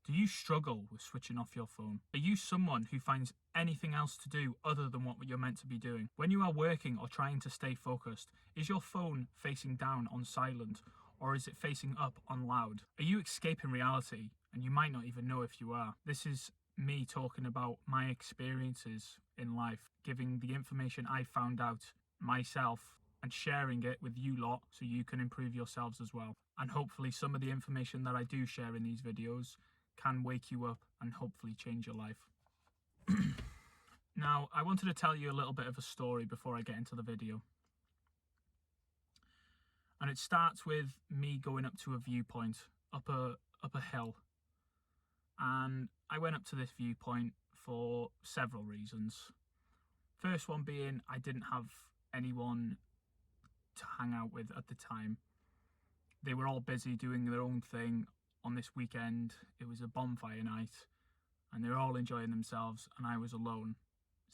Do you struggle with switching off your phone? Are you someone who finds anything else to do other than what you're meant to be doing? When you are working or trying to stay focused, is your phone facing down on silent or is it facing up on loud? Are you escaping reality and you might not even know if you are? This is me talking about my experiences in life, giving the information I found out myself and sharing it with you lot so you can improve yourselves as well. And hopefully some of the information that I do share in these videos can wake you up and hopefully change your life. Now, I wanted to tell you a little bit of a story before I get into the video. And it starts with me going up to a viewpoint, up a hill. And I went up to this viewpoint for several reasons. First one being I didn't have anyone to hang out with at the time. They were all busy doing their own thing on this weekend. It was a bonfire night and they were all enjoying themselves and I was alone,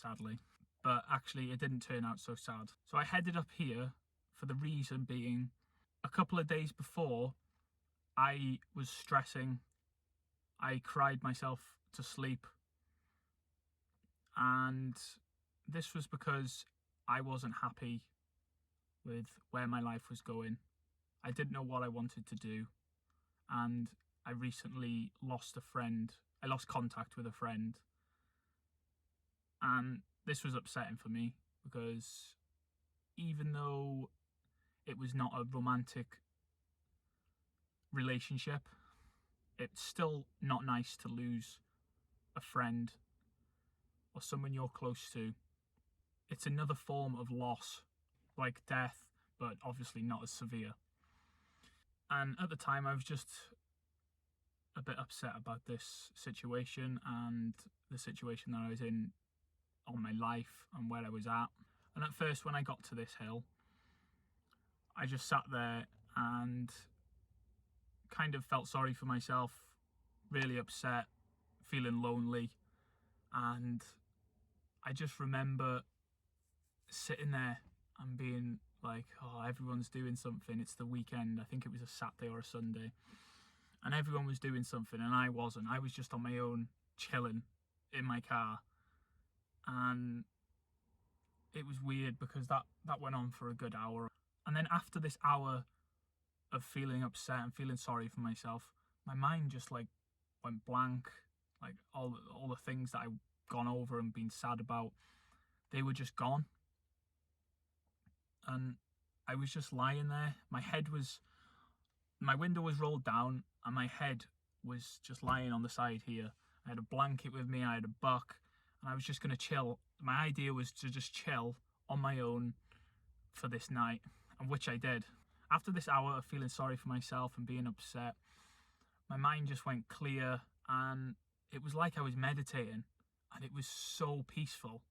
sadly. But actually it didn't turn out so sad. So I headed up here for the reason being a couple of days before I was stressing. I cried myself to sleep. And this was because I wasn't happy with where my life was going. I didn't know what I wanted to do. And I recently lost a friend. I lost contact with a friend. And this was upsetting for me because even though it was not a romantic relationship, it's still not nice to lose a friend or someone you're close to. It's another form of loss, like death, but obviously not as severe. And at the time, I was just a bit upset about this situation and the situation that I was in on my life and where I was at. And at first, when I got to this hill, I just sat there and kind of felt sorry for myself, really upset, feeling lonely. And I just remember sitting there and being like, oh, everyone's doing something. It's the weekend. I think it was a Saturday or a Sunday. And everyone was doing something and I wasn't. I was just on my own, chilling in my car. And it was weird because that went on for a good hour. And then after this hour of feeling upset and feeling sorry for myself, my mind just like went blank. Like all the things that I'd gone over and been sad about, they were just gone. And I was just lying there. My window was rolled down and my head was just lying on the side here. I had a blanket with me, I had a book, and I was just going to chill. My idea was to just chill on my own for this night, and which I did. After this hour of feeling sorry for myself and being upset, my mind just went clear and it was like I was meditating and it was so peaceful.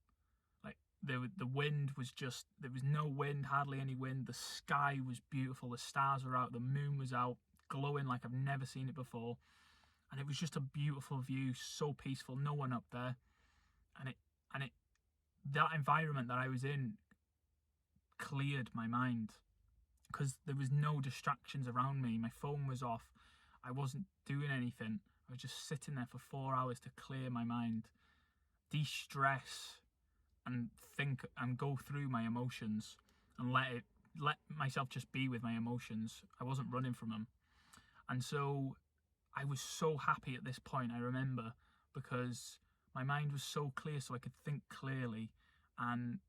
The wind was just, there was no wind, hardly any wind. The sky was beautiful. The stars were out. The moon was out, glowing like I've never seen it before. And it was just a beautiful view, so peaceful, no one up there. And that environment that I was in cleared my mind because there was no distractions around me. My phone was off. I wasn't doing anything. I was just sitting there for 4 hours to clear my mind, de-stress, and think and go through my emotions and let myself just be with my emotions. I wasn't running from them. And so I was so happy at this point, I remember, because my mind was so clear so I could think clearly. And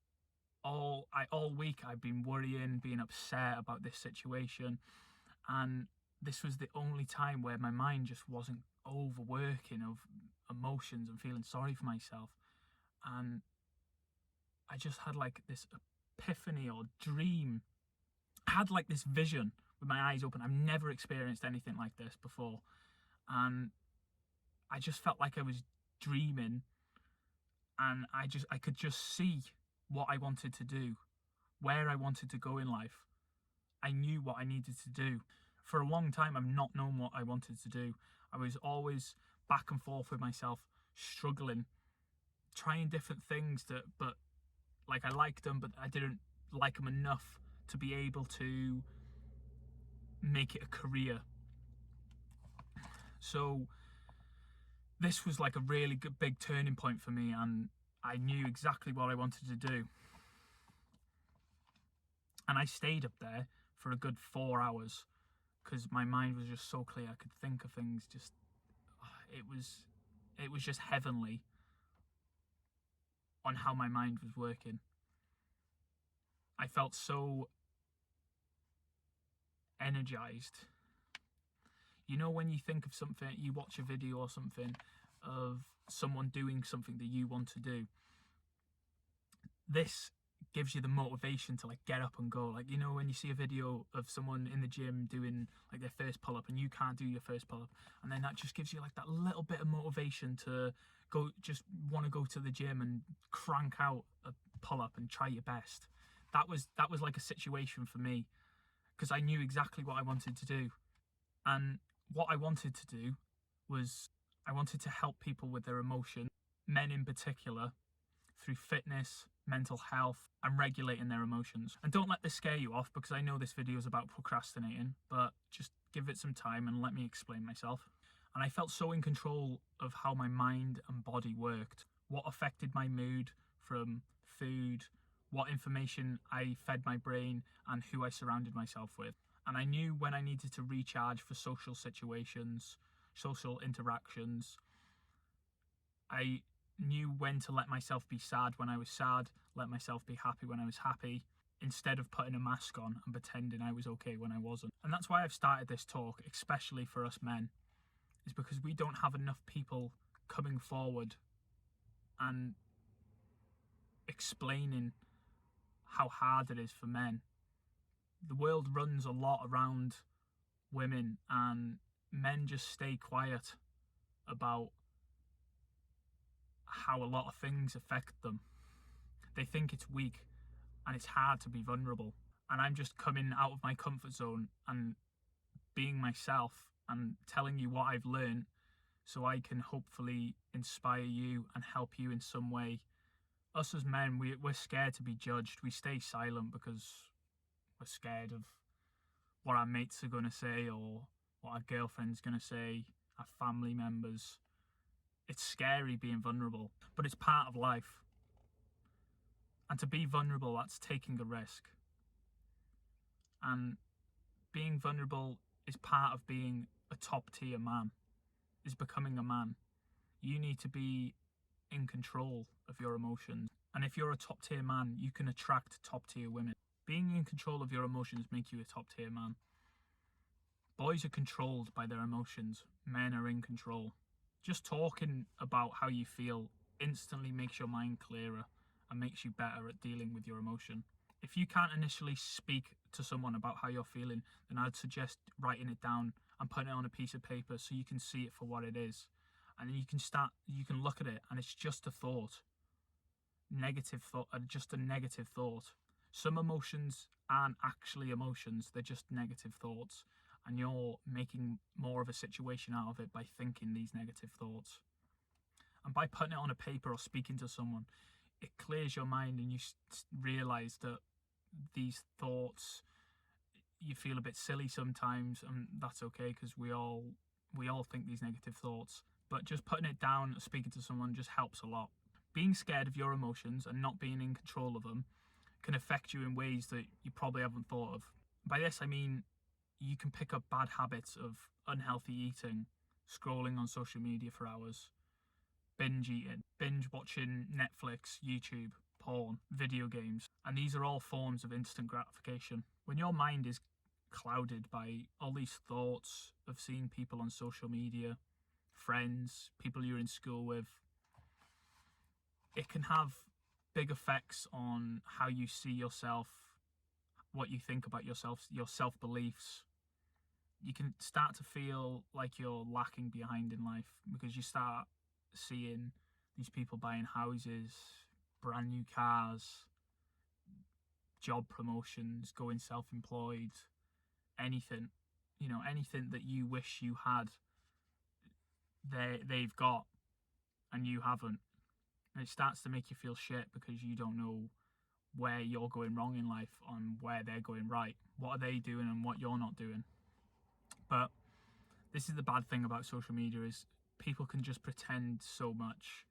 all week I've been worrying, being upset about this situation. And this was the only time where my mind just wasn't overworking of emotions and feeling sorry for myself. And I just had like this epiphany or dream. I had like this vision with my eyes open. I've never experienced anything like this before. And I just felt like I was dreaming, and I could just see what I wanted to do, where I wanted to go in life. I knew what I needed to do. For a long time, I've not known what I wanted to do. I was always back and forth with myself, struggling, trying different things but like I liked them, but I didn't like them enough to be able to make it a career. So This was like a really good big turning point for me, and I knew exactly what I wanted to do. And I stayed up there for a good 4 hours because my mind was just so clear. I could think of things just, it was just heavenly on how my mind was working. I felt so energized. You know, when you think of something, you watch a video or something of someone doing something that you want to do, this gives you the motivation to like get up and go. Like, you know, when you see a video of someone in the gym doing like their first pull-up and you can't do your first pull-up, and then that just gives you like that little bit of motivation to go, just want to go to the gym and crank out a pull-up and try your best. That was like a situation for me, because I knew exactly what I wanted to do. And what I wanted to do was, I wanted to help people with their emotions, men in particular, through fitness, mental health, and regulating their emotions. And don't let this scare you off, because I know this video is about procrastinating, but just give it some time and let me explain myself. And I felt so in control of how my mind and body worked, what affected my mood from food, what information I fed my brain, and who I surrounded myself with. And I knew when I needed to recharge for social situations, social interactions. I knew when to let myself be sad when I was sad, let myself be happy when I was happy, instead of putting a mask on and pretending I was okay when I wasn't. And that's why I've started this talk, especially for us men, is because we don't have enough people coming forward and explaining how hard it is for men. The world runs a lot around women, and men just stay quiet about how a lot of things affect them. They think it's weak and it's hard to be vulnerable. And I'm just coming out of my comfort zone and being myself and telling you what I've learned, so I can hopefully inspire you and help you in some way. Us as men, we're scared to be judged. We stay silent because we're scared of what our mates are going to say, or what our girlfriend's going to say, our family members. It's scary being vulnerable, but it's part of life. And to be vulnerable, that's taking a risk. And being vulnerable is part of being a top tier man, is becoming a man. You need to be in control of your emotions. And if you're a top tier man, you can attract top tier women. Being in control of your emotions make you a top tier man. Boys are controlled by their emotions. Men are in control. Just talking about how you feel instantly makes your mind clearer and makes you better at dealing with your emotion. If you can't initially speak to someone about how you're feeling, then I'd suggest writing it down and putting it on a piece of paper so you can see it for what it is. And then you can look at it and it's just a thought. Negative thought, just a negative thought. Some emotions aren't actually emotions, they're just negative thoughts. And you're making more of a situation out of it by thinking these negative thoughts. And by putting it on a paper or speaking to someone, it clears your mind, and you realise that these thoughts, you feel a bit silly sometimes, and that's okay, because we all think these negative thoughts. But just putting it down, speaking to someone, just helps a lot. Being scared of your emotions and not being in control of them can affect you in ways that you probably haven't thought of. By this I mean, you can pick up bad habits of unhealthy eating, scrolling on social media for hours, binge eating, binge watching Netflix, YouTube, porn, video games. And these are all forms of instant gratification. When your mind is clouded by all these thoughts of seeing people on social media, friends, people you're in school with, it can have big effects on how you see yourself, what you think about yourself, your self-beliefs. You can start to feel like you're lacking behind in life, because you start seeing these people buying houses, brand new cars, job promotions, going self-employed, anything, anything that you wish you had, they've got and you haven't. And it starts to make you feel shit, because you don't know where you're going wrong in life and where they're going right. What are they doing and what you're not doing? But this is the bad thing about social media, is people can just pretend so much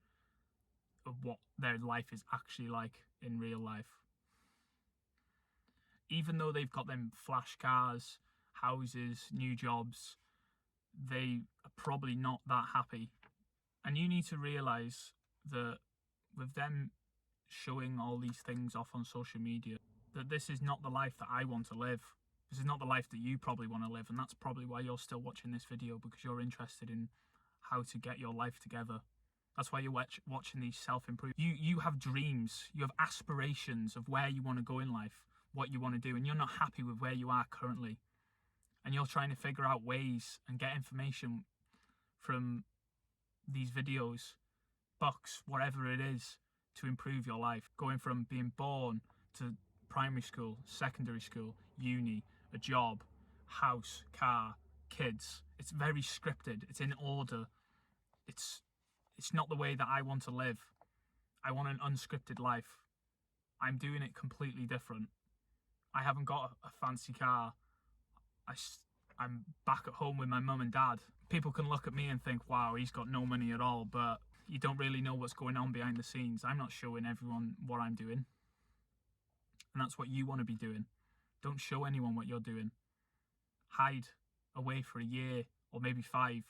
of what their life is actually like in real life. Even though they've got them flash cars, houses, new jobs, they are probably not that happy. And you need to realize that with them showing all these things off on social media, that this is not the life that I want to live. This is not the life that you probably want to live, and that's probably why you're still watching this video, because you're interested in how to get your life together. That's why you're watching these self-improvement. You have dreams, you have aspirations of where you want to go in life, what you want to do, and you're not happy with where you are currently. And you're trying to figure out ways and get information from these videos, books, whatever it is, to improve your life. Going from being born to primary school, secondary school, uni, a job, house, car, kids. It's very scripted. It's in order. It's not the way that I want to live. I want an unscripted life. I'm doing it completely different. I haven't got a fancy car. I'm back at home with my mum and dad. People can look at me and think, wow, he's got no money at all, but you don't really know what's going on behind the scenes. I'm not showing everyone what I'm doing. And that's what you want to be doing. Don't show anyone what you're doing. Hide away for a year or maybe 5.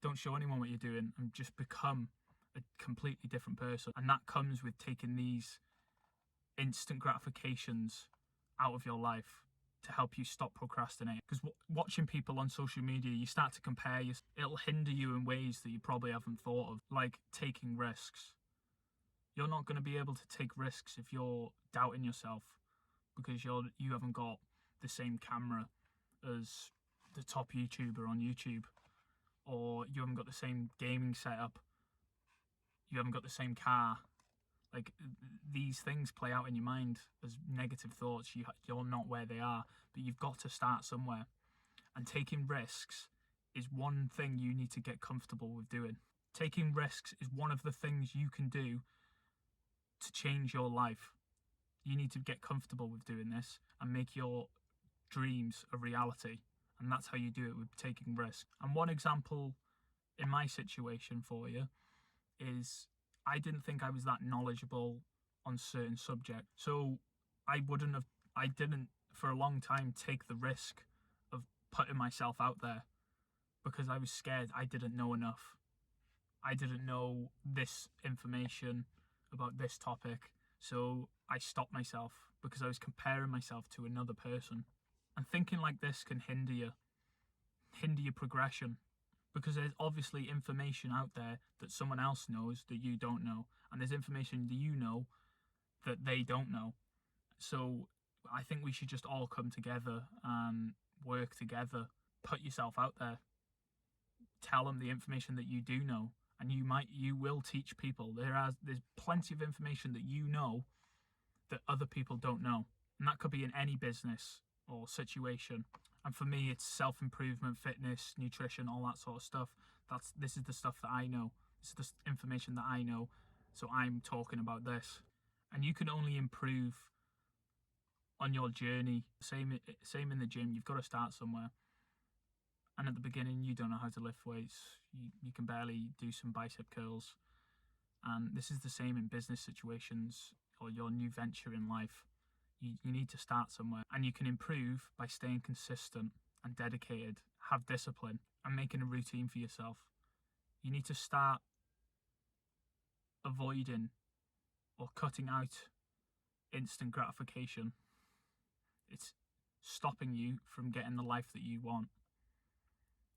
Don't show anyone what you're doing and just become a completely different person. And that comes with taking these instant gratifications out of your life to help you stop procrastinating. Because watching people on social media, you start to compare. It'll hinder you in ways that you probably haven't thought of, like taking risks. You're not going to be able to take risks if you're doubting yourself, because you haven't got the same camera as the top YouTuber on YouTube, or you haven't got the same gaming setup, you haven't got the same car. Like, these things play out in your mind as negative thoughts. You're not where they are, but you've got to start somewhere. And taking risks is one thing you need to get comfortable with doing. Taking risks is one of the things you can do to change your life. You need to get comfortable with doing this and make your dreams a reality. And that's how you do it, with taking risks. And one example in my situation for you is, I didn't think I was that knowledgeable on certain subjects. So I didn't for a long time take the risk of putting myself out there, because I was scared. I didn't know enough. I didn't know this information about this topic. So I stopped myself because I was comparing myself to another person. And thinking like this can hinder your progression, because there's obviously information out there that someone else knows that you don't know, and there's information that you know that they don't know. So I think we should just all come together and work together. Put yourself out there. Tell them the information that you do know, and you will teach people. There's plenty of information that you know that other people don't know, and that could be in any business or situation. And for me, it's self-improvement, fitness, nutrition, all that sort of stuff. This is the stuff that I know. This is the information that I know. So I'm talking about this. And you can only improve on your journey. Same in the gym. You've got to start somewhere. And at the beginning, you don't know how to lift weights. You can barely do some bicep curls. And this is the same in business situations or your new venture in life. You need to start somewhere, and you can improve by staying consistent and dedicated, have discipline, and making a routine for yourself. You need to start avoiding or cutting out instant gratification. It's stopping you from getting the life that you want.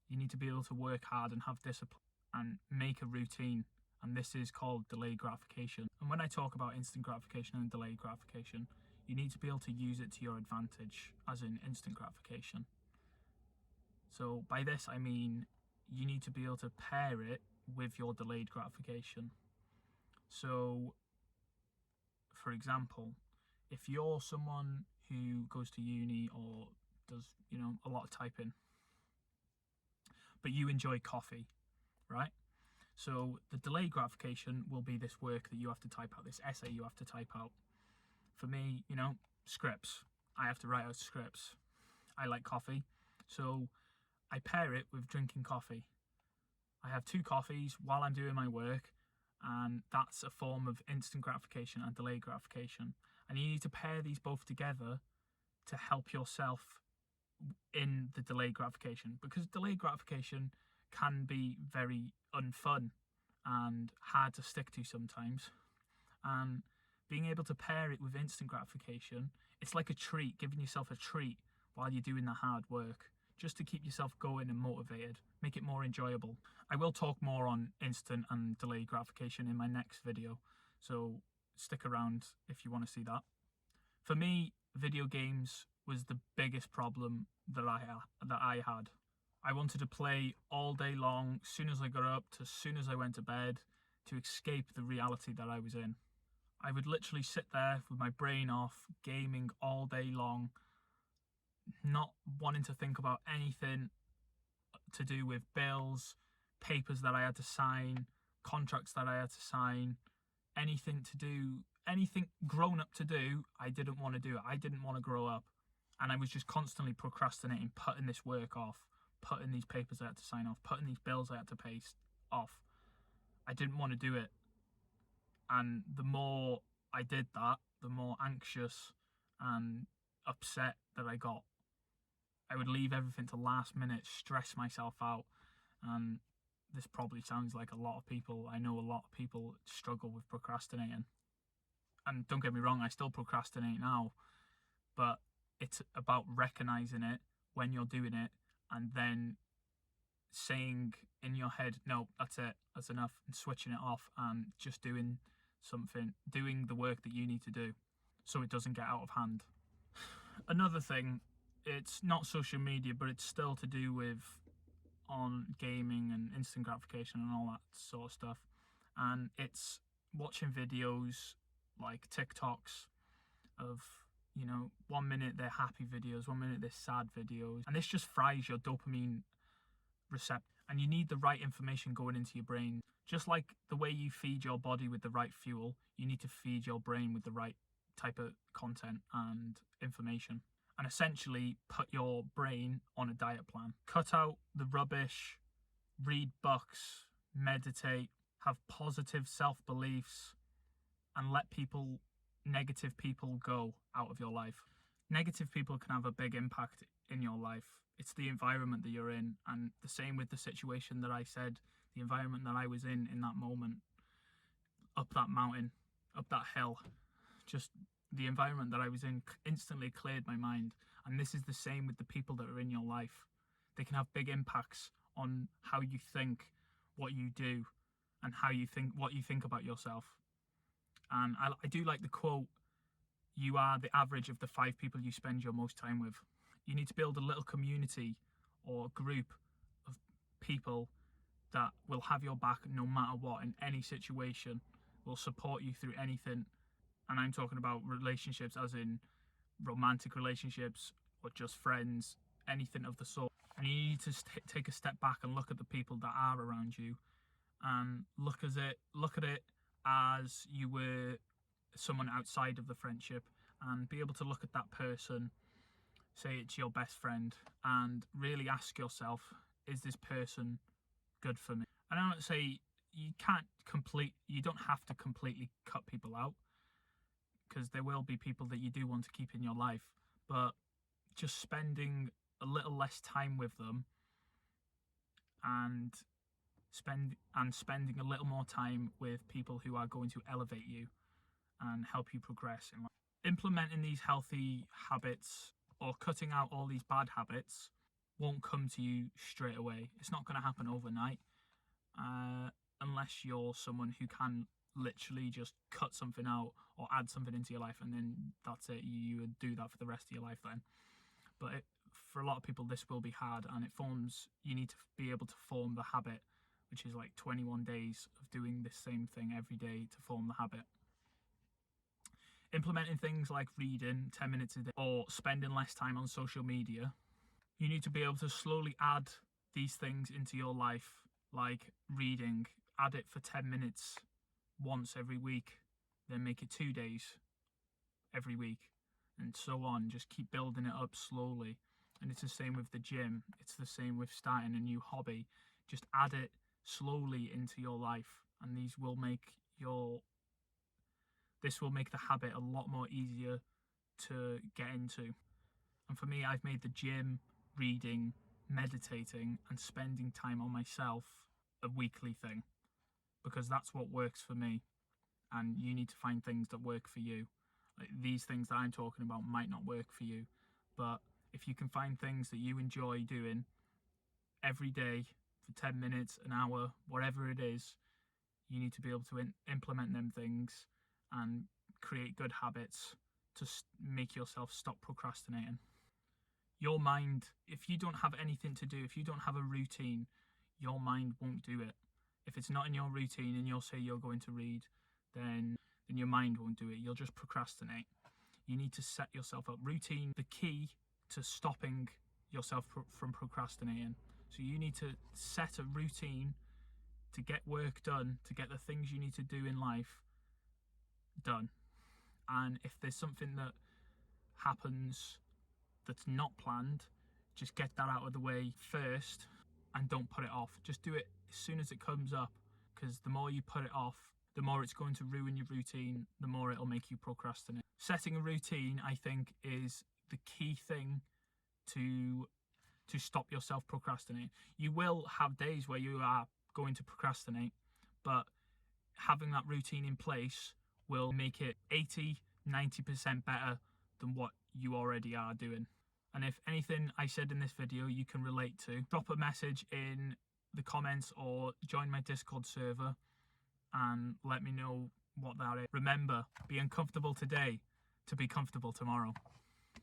You need to be able to work hard and have discipline and make a routine, and this is called delayed gratification. And when I talk about instant gratification and delayed gratification, you need to be able to use it to your advantage, as in instant gratification. So by this I mean you need to be able to pair it with your delayed gratification. So, for example, if you're someone who goes to uni or does, a lot of typing, but you enjoy coffee, right? So the delayed gratification will be this work that you have to type out, this essay you have to type out. For me, scripts. I have to write out scripts. I like coffee, so I pair it with drinking coffee. I have 2 coffees while I'm doing my work, and that's a form of instant gratification and delayed gratification. And you need to pair these both together to help yourself in the delayed gratification, because delayed gratification can be very unfun and hard to stick to sometimes. And being able to pair it with instant gratification, it's like a treat, giving yourself a treat while you're doing the hard work, just to keep yourself going and motivated, make it more enjoyable. I will talk more on instant and delayed gratification in my next video, so stick around if you want to see that. For me, video games was the biggest problem that I had. I wanted to play all day long, as soon as I got up to as soon as I went to bed, to escape the reality that I was in. I would literally sit there with my brain off, gaming all day long, not wanting to think about anything to do with bills, papers that I had to sign, contracts that I had to sign, anything grown up to do. I didn't want to do it. I didn't want to grow up. And I was just constantly procrastinating, putting this work off, putting these papers I had to sign off, putting these bills I had to pay off. I didn't want to do it. And the more I did that, the more anxious and upset that I got. I would leave everything to last minute, stress myself out. And this probably sounds like a lot of people. I know a lot of people struggle with procrastinating. And don't get me wrong, I still procrastinate now. But it's about recognizing it when you're doing it, and then saying in your head, no, that's it, that's enough, and switching it off and just doing the work that you need to do so it doesn't get out of hand. Another thing, it's not social media, but it's still to do with on gaming and instant gratification and all that sort of stuff. And it's watching videos like TikToks of, 1 minute they're happy videos, 1 minute they're sad videos, and this just fries your dopamine receptor. And you need the right information going into your brain. Just like the way you feed your body with the right fuel, you need to feed your brain with the right type of content and information. And essentially put your brain on a diet plan. Cut out the rubbish, read books, meditate, have positive self-beliefs, and let negative people go out of your life. Negative people can have a big impact in your life. It's the environment that you're in, and the same with the situation that I said, the environment that I was in that moment, up that mountain, up that hill, just the environment that I was in instantly cleared my mind. And this is the same with the people that are in your life. They can have big impacts on how you think, what you do, and what you think about yourself. And I do like the quote, you are the average of the 5 people you spend your most time with. You need to build a little community or group of people that will have your back no matter what, in any situation, will support you through anything. And I'm talking about relationships as in romantic relationships or just friends, anything of the sort. And you need to take a step back and look at the people that are around you, and look at it as you were someone outside of the friendship, and be able to look at that person, say it's your best friend, and really ask yourself, is this person good for me? And I don't say you don't have to completely cut people out, because there will be people that you do want to keep in your life, but just spending a little less time with them and spending a little more time with people who are going to elevate you and help you progress in life. Implementing these healthy habits or cutting out all these bad habits won't come to you straight away. It's not going to happen overnight, unless you're someone who can literally just cut something out or add something into your life, and then that's it. You would do that for the rest of your life then. But for a lot of people, this will be hard, and you need to be able to form the habit, which is like 21 days of doing the same thing every day to form the habit. Implementing things like reading 10 minutes a day or spending less time on social media. You need to be able to slowly add these things into your life, like reading. Add it for 10 minutes once every week, then make it 2 days every week, and so on. Just keep building it up slowly. And it's the same with the gym. It's the same with starting a new hobby. Just add it slowly into your life, and this will make the habit a lot more easier to get into. And for me, I've made the gym, reading, meditating, and spending time on myself a weekly thing, because that's what works for me. And you need to find things that work for you. Like, these things that I'm talking about might not work for you, but if you can find things that you enjoy doing every day for 10 minutes, an hour, whatever it is, you need to be able to implement them things and create good habits to make yourself stop procrastinating. Your mind, if you don't have anything to do, if you don't have a routine, your mind won't do it. If it's not in your routine and you'll say you're going to read, then your mind won't do it. You'll just procrastinate. You need to set yourself up. Routine, the key to stopping yourself from procrastinating. So you need to set a routine to get work done, to get the things you need to do in life done. And if there's something that happens that's not planned, just get that out of the way first and don't put it off. Just do it as soon as it comes up, because the more you put it off, the more it's going to ruin your routine, the more it'll make you procrastinate. Setting a routine, I think, is the key thing to stop yourself procrastinating. You will have days where you are going to procrastinate, but having that routine in place will make it 80-90% better than what you already are doing. And if anything I said in this video you can relate to, drop a message in the comments or join my Discord server and let me know what that is. Remember, be uncomfortable today to be comfortable tomorrow.